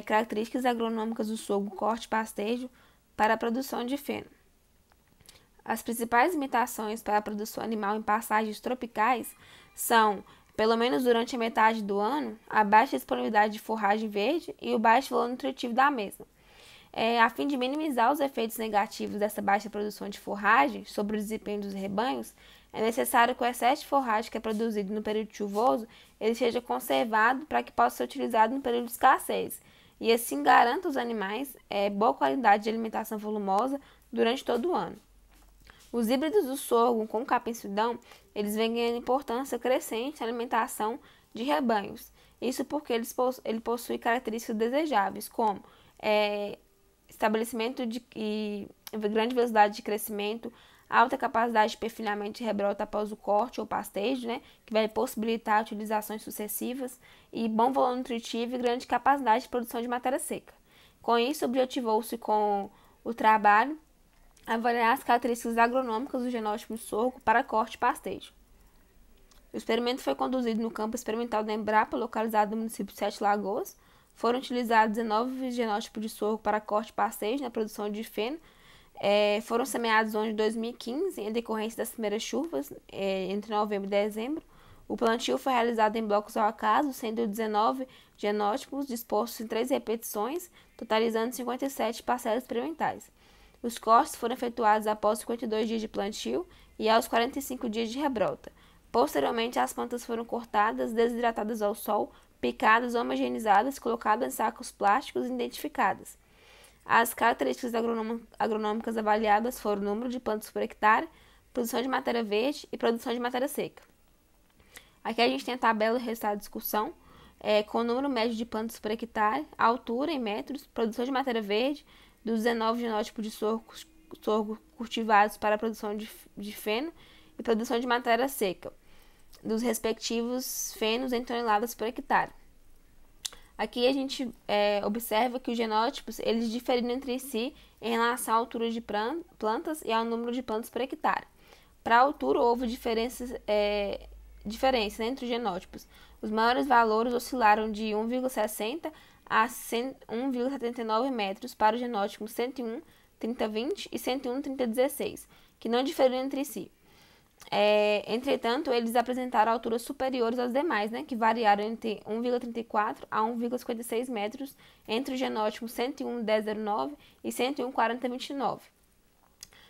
características agronômicas do sorgo corte e pastejo para a produção de feno. As principais limitações para a produção animal em pastagens tropicais são, pelo menos durante a metade do ano, a baixa disponibilidade de forragem verde e o baixo valor nutritivo da mesma. A fim de minimizar os efeitos negativos dessa baixa produção de forragem sobre o desempenho dos rebanhos, é necessário que o excesso de forragem que é produzido no período chuvoso ele seja conservado para que possa ser utilizado no período de escassez e assim garanta aos animais boa qualidade de alimentação volumosa durante todo o ano. Os híbridos do sorgo com capim-algodão, eles vêm ganhando importância crescente na alimentação de rebanhos. Isso porque ele possui características desejáveis, como estabelecimento e grande velocidade de crescimento, alta capacidade de perfilhamento de rebrota após o corte ou pastejo, que vai possibilitar utilizações sucessivas, e bom valor nutritivo e grande capacidade de produção de matéria seca. Com isso, objetivou-se com o trabalho avaliar as características agronômicas do genótipo de sorgo para corte e pastejo. O experimento foi conduzido no campo experimental da Embrapa, localizado no município de Sete Lagoas. Foram utilizados 19 genótipos de sorgo para corte e pastejo na produção de feno. Foram semeados no ano de 2015, em decorrência das primeiras chuvas, entre novembro e dezembro. O plantio foi realizado em blocos ao acaso, sendo 19 genótipos dispostos em 3 repetições, totalizando 57 parcelas experimentais. Os cortes foram efetuados após 52 dias de plantio e aos 45 dias de rebrota. Posteriormente, as plantas foram cortadas, desidratadas ao sol, picadas, homogeneizadas, colocadas em sacos plásticos e identificadas. As características agronômicas avaliadas foram o número de plantas por hectare, produção de matéria verde e produção de matéria seca. Aqui a gente tem a tabela do resultado de discussão, com o número médio de plantas por hectare, a altura em metros, produção de matéria verde, dos 19 genótipos de sorgo cultivados para a produção de feno e produção de matéria seca, dos respectivos fenos em toneladas por hectare. Aqui a gente observa que os genótipos eles diferem entre si em relação à altura de plantas e ao número de plantas por hectare. Para a altura, houve diferença entre os genótipos. Os maiores valores oscilaram de 1,60 a 1,79 metros para o genótipo 101-30-20 e 101-30-16, que não diferiam entre si. Entretanto, eles apresentaram alturas superiores aos demais, que variaram entre 1,34 a 1,56 metros entre o genótipo 101-10-09 e 101-40-29.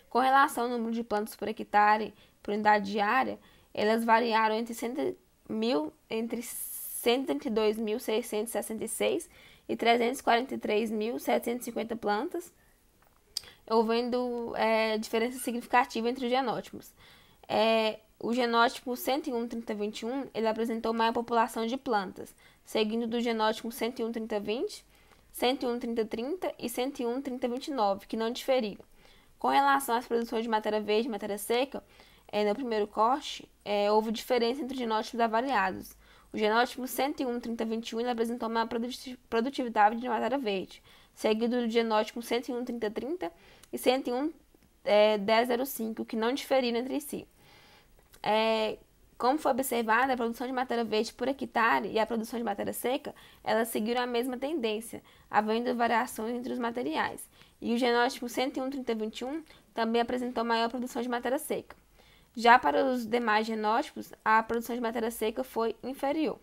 Com relação ao número de plantas por hectare por unidade de área, elas variaram entre 132.666 e 343.750 plantas, havendo diferença significativa entre os genótipos. O genótipo 101-30-21 ele apresentou maior população de plantas, seguindo do genótipo 101-30-20, 101-30-30 e 101-30-29, que não diferiam. Com relação às produções de matéria verde e matéria seca, no primeiro corte, houve diferença entre os genótipos avaliados. O genótipo 101-30-21 apresentou maior produtividade de matéria verde, seguido do genótipo 101-30-30 e 101-10-05, que não diferiram entre si. Como foi observado, a produção de matéria verde por hectare e a produção de matéria seca, elas seguiram a mesma tendência, havendo variações entre os materiais. E o genótipo 101-30-21 também apresentou maior produção de matéria seca. Já para os demais genótipos, a produção de matéria seca foi inferior.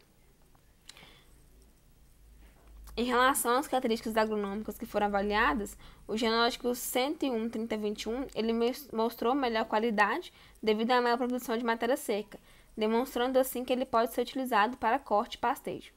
Em relação às características agronômicas que foram avaliadas, o genótipo 101-30-21 ele mostrou melhor qualidade devido à maior produção de matéria seca, demonstrando assim que ele pode ser utilizado para corte e pastejo.